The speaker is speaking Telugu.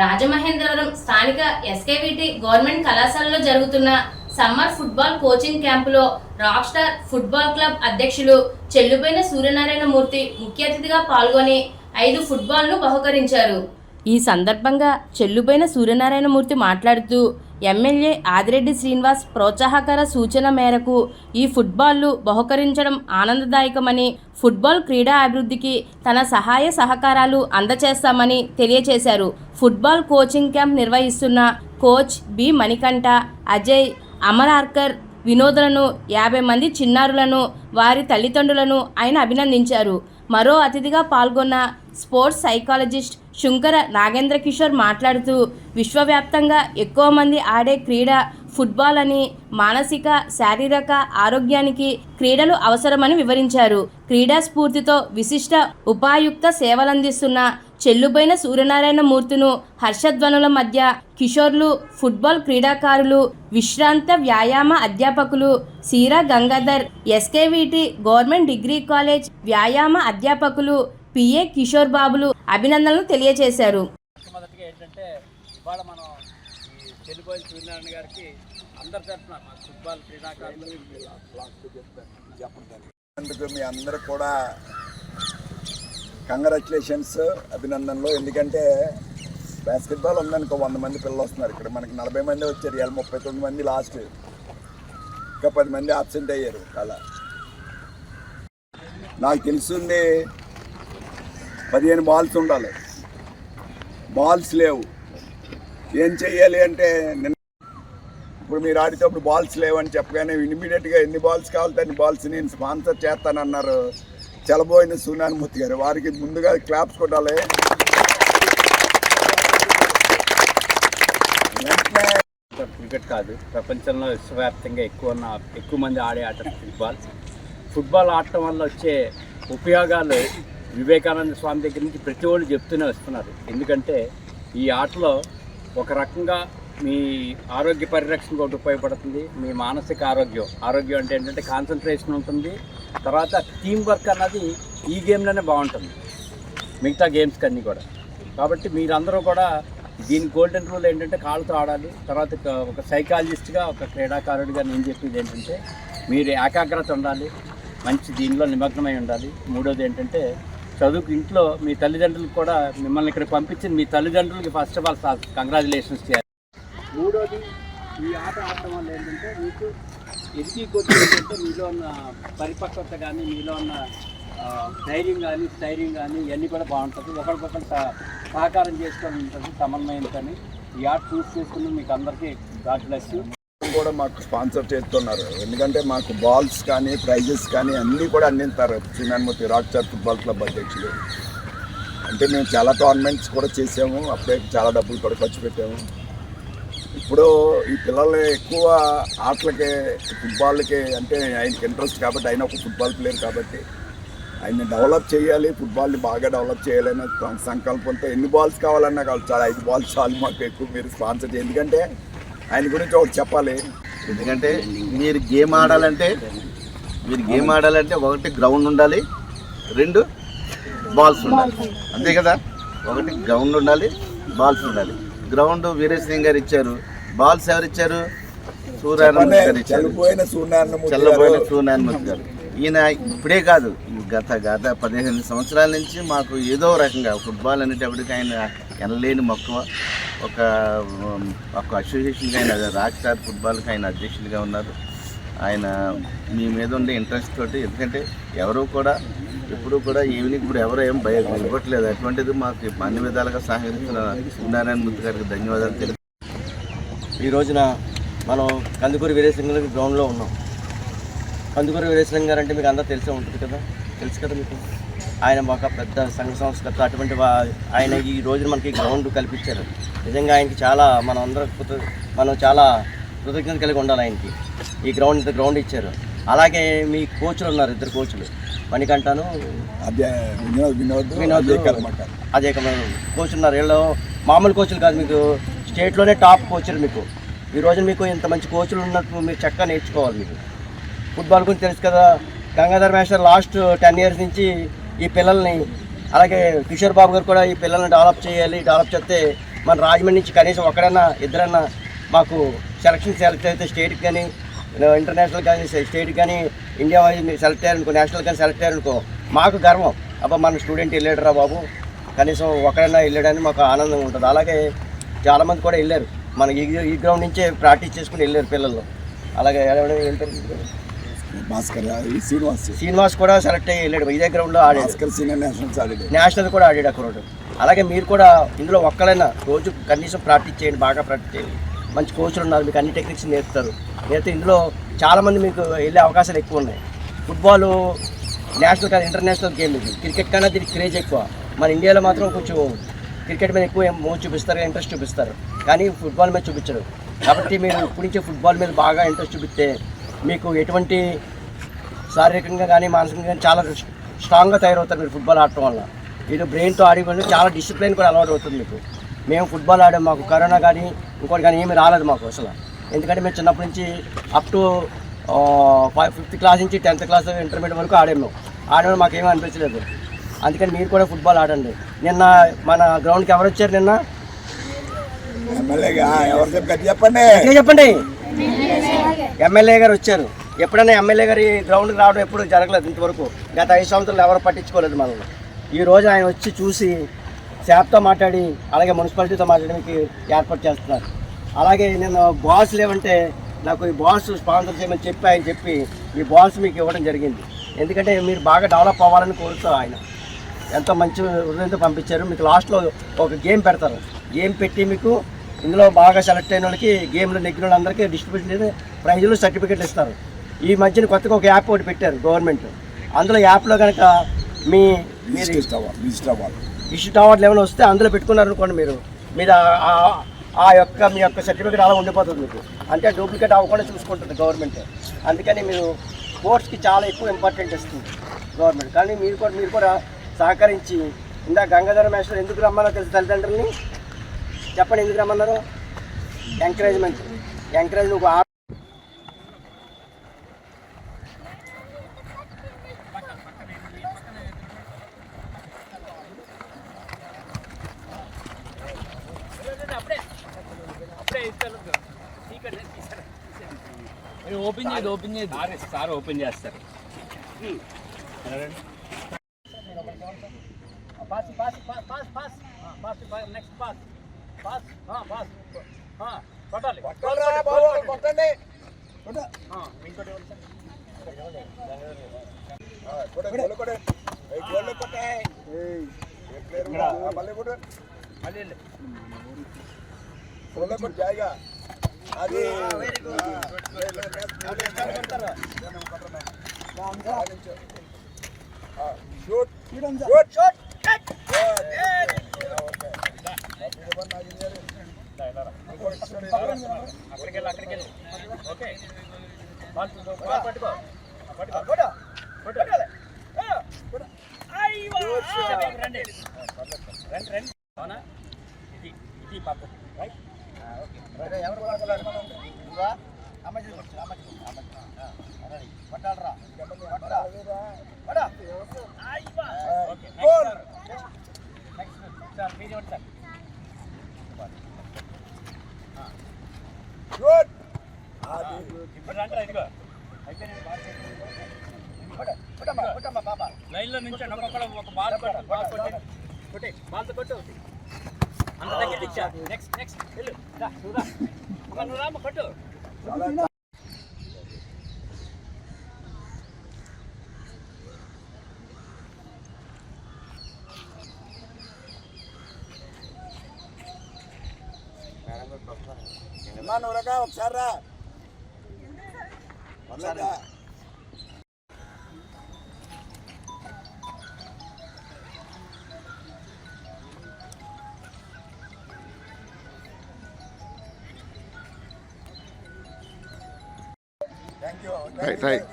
రాజమహేంద్రవరం స్థానిక ఎస్కేవిటి గవర్నమెంట్ కళాశాలలో జరుగుతున్న సమ్మర్ ఫుట్బాల్ కోచింగ్ క్యాంపులో రాక్ స్టార్ ఫుట్బాల్ క్లబ్ అధ్యక్షులు చెల్లుబోయిన సూర్యనారాయణ మూర్తి ముఖ్య అతిథిగా పాల్గొని 5 ఫుట్బాల్ను బహుకరించారు. ఈ సందర్భంగా చెల్లుబోయిన సూర్యనారాయణ మూర్తి మాట్లాడుతూ ఎమ్మెల్యే ఆదిరెడ్డి శ్రీనివాస్ ప్రోత్సాహకర సూచన మేరకు ఈ ఫుట్బాల్లు బహుకరించడం ఆనందదాయకమని, ఫుట్బాల్ క్రీడా అభివృద్ధికి తన సహాయ సహకారాలు అందచేస్తామని తెలియజేశారు. ఫుట్బాల్ కోచింగ్ క్యాంప్ నిర్వహిస్తున్న కోచ్ బి మణికంఠ, అజయ్, అమరార్కర్, వినోదులను 50 మంది చిన్నారులను వారి తల్లిదండ్రులను ఆయన అభినందించారు. మరో అతిథిగా పాల్గొన్న స్పోర్ట్స్ సైకాలజిస్ట్ శుంకర నాగేంద్ర కిషోర్ మాట్లాడుతూ విశ్వవ్యాప్తంగా ఎక్కువ మంది ఆడే క్రీడ ఫుట్బాల్ అని, మానసిక శారీరక ఆరోగ్యానికి క్రీడలు అవసరమని వివరించారు. క్రీడా స్ఫూర్తితో విశిష్ట ఉపాయుక్త సేవలందిస్తున్న చెల్లుబోయిన సూర్యనారాయణ మూర్తిను హర్షధ్వనుల మధ్య కిషోర్లు, ఫుట్బాల్ క్రీడాకారులు, విశ్రాంత వ్యాయామ అధ్యాపకులు Seera Gangadhar, SKVT government degree college వ్యాయామ అధ్యాపకులు పిఏ కిషోర్ బాబులు అభినందనలు తెలియజేశారు. చెల్లుబోయిన సూర్యనారాయణ గారికి అందరి తరఫున మా ఫుట్బాల్ క్రీడాకారులు అందుకు మీ అందరూ కూడా కంగ్రాచులేషన్స్, అభినందనలు. ఎందుకంటే బాస్కెట్బాల్ ఉందనుకో 100 మంది పిల్లలు వస్తున్నారు, ఇక్కడ మనకి 40 మంది వచ్చారు, ఇవాళ 39 మంది లాస్ట్, ఇంకా 10 మంది ఆబ్సెంట్ అయ్యారు. అలా నాకు తెలిసింది 15 బాల్స్ ఉండాలి, బాల్స్ లేవు. ఏం చెయ్యాలి అంటే ఇప్పుడు మీరు ఆడితేప్పుడు బాల్స్ లేవని చెప్పగానే ఇమీడియట్గా ఎన్ని బాల్స్ కావాలి అన్ని బాల్స్ నేను స్పాన్సర్ చేస్తానన్నారు చెల్లబోయిన సూర్యనారాయణమూర్తి గారు. వారికి ముందుగా క్లాప్స్ కొట్టాలి. క్రికెట్ కాదు, ప్రపంచంలో విశ్వవ్యాప్తంగా ఎక్కువ మంది ఆడే ఆట ఫుట్బాల్ ఆడటం వల్ల వచ్చే ఉపయోగాలు వివేకానంద స్వామి దగ్గర నుంచి ప్రతి ఒళ్ళు చెప్తూనే వస్తున్నారు. ఎందుకంటే ఈ ఆటలో ఒక రకంగా మీ ఆరోగ్య పరిరక్షణ ఒకటి ఉపయోగపడుతుంది, మీ మానసిక ఆరోగ్యం అంటే ఏంటంటే కాన్సన్ట్రేషన్ ఉంటుంది, తర్వాత టీం వర్క్ అన్నది ఈ గేమ్లోనే బాగుంటుంది మిగతా గేమ్స్ కన్నీ కూడా. కాబట్టి మీరందరూ కూడా దీని గోల్డెన్ రూల్ ఏంటంటే కాళ్ళతో ఆడాలి. తర్వాత ఒక సైకాలజిస్ట్గా, ఒక క్రీడాకారుడిగా నేను చెప్పేది ఏంటంటే మీరు ఏకాగ్రత ఉండాలి, మంచి దీనిలో నిమగ్నమై ఉండాలి. మూడోది ఏంటంటే చదువుకు ఇంట్లో మీ తల్లిదండ్రులకు కూడా మిమ్మల్ని ఇక్కడ పంపించింది మీ తల్లిదండ్రులకి ఫస్ట్ ఆఫ్ ఆల్ కంగ్రాచులేషన్స్ చేయాలి. మూడోది ఈ ఆట ఆడటం వల్ల ఏంటంటే మీకు ఎదిగి కొద్ది ఏంటంటే మీలో ఉన్న పరిపక్వత కానీ, మీలో ఉన్న ధైర్యం కానీ ఇవన్నీ కూడా బాగుంటుంది. ఒకరికొకరు సహకారం చేసుకోవడం ఉంటుంది, సమన్వయం కానీ. ఈ ఆట చూస్ చేసుకుని మీకు అందరికీ గాడ్ బ్లెస్ యూ. కూడా మాకు స్పాన్సర్ చేస్తున్నారు, ఎందుకంటే మాకు బాల్స్ కానీ ప్రైజెస్ కానీ అన్నీ కూడా అందిస్తారు Suryanarayanamurthy rock star football club అధ్యక్షులు. అంటే మేము చాలా టోర్నమెంట్స్ కూడా చేసాము, అప్పుడే చాలా డబ్బులు కూడా ఖర్చు పెట్టాము. ఇప్పుడు ఈ పిల్లలు ఎక్కువ ఆటలకి ఫుట్బాల్కి అంటే ఆయనకి ఇంట్రెస్ట్ కాబట్టి, ఆయన ఒక ఫుట్బాల్ ప్లేయర్ కాబట్టి ఆయన్ని డెవలప్ చేయాలి, ఫుట్బాల్ని బాగా డెవలప్ చేయాలనే సంకల్పంతో ఎన్ని బాల్స్ కావాలన్నా కావాలి, చాలా 5 బాల్స్ చాలు మాకు ఎక్కువ మీరు స్పాన్సర్ చేయాలి. ఎందుకంటే ఆయన గురించి ఒకటి చెప్పాలి. ఎందుకంటే మీరు గేమ్ ఆడాలంటే ఒకటి గ్రౌండ్ ఉండాలి, 2 బాల్స్ ఉండాలి, అంతే కదా. ఒకటి గ్రౌండ్ ఉండాలి, బాల్స్ ఉండాలి. గ్రౌండ్ వీరేశ్ సింగ్ గారు ఇచ్చారు, బాల్స్ ఎవరు ఇచ్చారు? సూర్యనారాయణ గారు ఇచ్చారు, చెల్లబోయిన సూర్యనారాయణమూర్తి గారు. ఈయన ఇప్పుడే కాదు, గత 15 సంవత్సరాల నుంచి మాకు ఏదో రకంగా ఫుట్బాల్ అనేటప్పటికి ఆయన ఎనలేని మక్కువ. ఒక అసోసియేషన్గా ఆయన రాక్ స్టార్ ఫుట్బాల్కి ఆయన అధ్యక్షులుగా ఉన్నారు. ఆయన మీ మీద ఉండే ఇంట్రెస్ట్ తోటి, ఎందుకంటే ఎవరు కూడా ఎప్పుడు కూడా ఈవినింగ్ ఇప్పుడు ఎవరు ఏం ఇవ్వట్లేదు, అటువంటిది మాకు అన్ని విధాలుగా సహకరిస్తున్న సూర్యనారాయణమూర్తి గారికి ధన్యవాదాలు తెలుపు. ఈ రోజున మనం కందుకూరి వీరేశలింగ గారి గ్రౌండ్లో ఉన్నాం. కందుకూరి వీరేశలింగ గారు అంటే మీకు అందరూ తెలిసే ఉంటుంది కదా, తెలుసు కదా మీకు. ఆయన ఒక పెద్ద సంఘ సంస్కర్త. అటువంటి ఆయన ఈ రోజున మనకి గ్రౌండ్ కల్పించారు. నిజంగా ఆయనకి చాలా మనం చాలా కృతజ్ఞత కలిగి ఉండాలి ఆయనకి. ఈ గ్రౌండ్ ఇచ్చారు. అలాగే మీ కోచ్లు ఉన్నారు, 2 కోచ్లు, మణికంఠను వినోద్ అదే కోచ్ ఉన్నారు. వీళ్ళు మామూలు కోచ్లు కాదు, మీకు స్టేట్లోనే టాప్ కోచ్లు. మీకు ఈ రోజున మీకు ఇంత మంచి కోచ్లు ఉన్నట్టు మీరు చక్కగా నేర్చుకోవాలి. మీకు ఫుట్బాల్ గురించి తెలుసు కదా. గంగాధర్ మాస్టర్ లాస్ట్ 10 years నుంచి ఈ పిల్లల్ని, అలాగే కిషోర్ బాబు గారు కూడా ఈ పిల్లల్ని డెవలప్ చేయాలి, డెవలప్ చేస్తే మన రాజమండ్రి నుంచి కనీసం ఒకడన్నా ఇద్దరన్నా మాకు సెలెక్ట్ అయితే స్టేట్కి కానీ ఇంటర్నేషనల్ కానీ స్టేట్కి కానీ ఇండియా వైజ్ సెలెక్ట్ అయ్యారనుకో, నేషనల్ కానీ సెలెక్ట్ అయ్యారనుకో మాకు గర్వం. అబ్బా మన స్టూడెంట్ వెళ్ళాడురా బాబు, కనీసం ఒకడైనా వెళ్ళాడని మాకు ఆనందంగా ఉంటుంది. అలాగే చాలామంది కూడా వెళ్ళారు, మన ఈ గ్రౌండ్ నుంచే ప్రాక్టీస్ చేసుకుని వెళ్ళారు పిల్లలు. అలాగే భాస్కర్ శ్రీనివాస్ కూడా సెలెక్ట్ అయ్యి వెళ్ళాడు, ఇదే గ్రౌండ్లో ఆడాడు, నేషనల్ కూడా ఆడాడు అక్కడ. అలాగే మీరు కూడా ఇందులో ఒక్కలైనా రోజు కనీసం ప్రాక్టీస్ చేయండి, బాగా ప్రాక్టీస్ చేయండి. మంచి కోచ్లు ఉన్నారు, మీకు అన్ని టెక్నిక్స్ నేర్పుతారు. నేర్పితే ఇందులో చాలామంది మీకు వెళ్ళే అవకాశాలు ఎక్కువ ఉన్నాయి. ఫుట్బాల్ నేషనల్ కానీ ఇంటర్నేషనల్ గేమ్ ఇది. క్రికెట్ కన్నా దీనికి క్రేజ్ ఎక్కువ. మన ఇండియాలో మాత్రం కొంచెం క్రికెట్ మీద ఎక్కువ మోజు చూపిస్తారు, ఇంట్రెస్ట్ చూపిస్తారు, కానీ ఫుట్బాల్ మీద చూపించరు. కాబట్టి మీరు ఇప్పటి నుంచే ఫుట్బాల్ మీద బాగా ఇంట్రెస్ట్ చూపిస్తే మీకు ఎటువంటి శారీరకంగా కానీ మానసికంగా కానీ చాలా స్ట్రాంగ్గా తయారవుతారు మీరు ఫుట్బాల్ ఆడటం వల్ల. మీరు బ్రెయిన్తో ఆడే వల్ల చాలా డిసిప్లిన్ కూడా అలవాటు అవుతుంది మీకు. మేము ఫుట్బాల్ ఆడాము, మాకు కరోనా కానీ ఇంకోటి కానీ ఏమీ రాలేదు మాకు అసలు. ఎందుకంటే మేము చిన్నప్పటి నుంచి అప్ టు 5th క్లాస్ నుంచి 10th క్లాస్ ఇంటర్మీడియట్ వరకు ఆడాము. ఆడడం మాకేమీ అనిపించలేదు. అందుకని మీరు కూడా ఫుట్బాల్ ఆడండి. నిన్న మన గ్రౌండ్కి ఎవరు వచ్చారు? నిన్న చెప్పండి, ఎమ్మెల్యే గారు వచ్చారు. ఎప్పుడైనా ఎమ్మెల్యే గారి గ్రౌండ్కి రావడం ఎప్పుడు జరగలేదు ఇంతవరకు. గత 5 సంవత్సరాలు ఎవరు పట్టించుకోలేదు మనల్ని. ఈరోజు ఆయన వచ్చి చూసి శాప్తో మాట్లాడి అలాగే మున్సిపాలిటీతో మాట్లాడడానికి ఏర్పాటు చేస్తున్నారు. అలాగే నేను బాల్స్ లేవంటే నాకు ఈ బాల్స్ స్పాన్సర్ చేయమని చెప్పి ఆయన చెప్పి ఈ బాల్స్ మీకు ఇవ్వడం జరిగింది. ఎందుకంటే మీరు బాగా డెవలప్ అవ్వాలని కోరుతూ ఆయన ఎంతో మంచి హృదయంతో పంపించారు. మీకు లాస్ట్లో ఒక గేమ్ పెడతారు. గేమ్ పెట్టి మీకు ఇందులో బాగా సెలెక్ట్ అయిన వాళ్ళకి, గేమ్లో నెగ్గిన వాళ్ళందరికీ డిస్ట్రిబ్యూషన్ చేసి ప్రైజులు సర్టిఫికెట్లు ఇస్తారు. ఈ మధ్యన కొత్తగా ఒక యాప్ ఒకటి పెట్టారు గవర్నమెంట్. అందులో యాప్లో కనుక మీరు విజిట్ అవార్డులు ఏమైనా వస్తే అందులో పెట్టుకున్నారనుకోండి, మీరు మీ యొక్క సర్టిఫికేట్ అలా ఉండిపోతుంది మీకు. అంటే డూప్లికేట్ అవ్వకుండా చూసుకుంటుంది గవర్నమెంట్. అందుకని మీరు స్పోర్ట్స్కి చాలా ఎక్కువ ఇంపార్టెంట్ ఇస్తుంది గవర్నమెంట్. కానీ మీరు కూడా సహకరించి ఇందా గంగాధర మేస్టర్ ఎందుకు రమ్మన్నారో తెలుసు తల్లిదండ్రులని చెప్పండి, ఎందుకు రమ్మన్నారు? ఎంకరేజ్మెంట్ నువ్వు ఓపెన్ చేయదు సార్ ఓపెన్ చేస్తారు. జాయిగా అది లైన్లో నుంచి ఒక బాల్ కొట్టు అంత దగ్గర ఇచ్చా. నెక్స్ట్ వెళ్ళు, నువ్వు రామ కొట్టు. ఒకసారి రా. రైట్.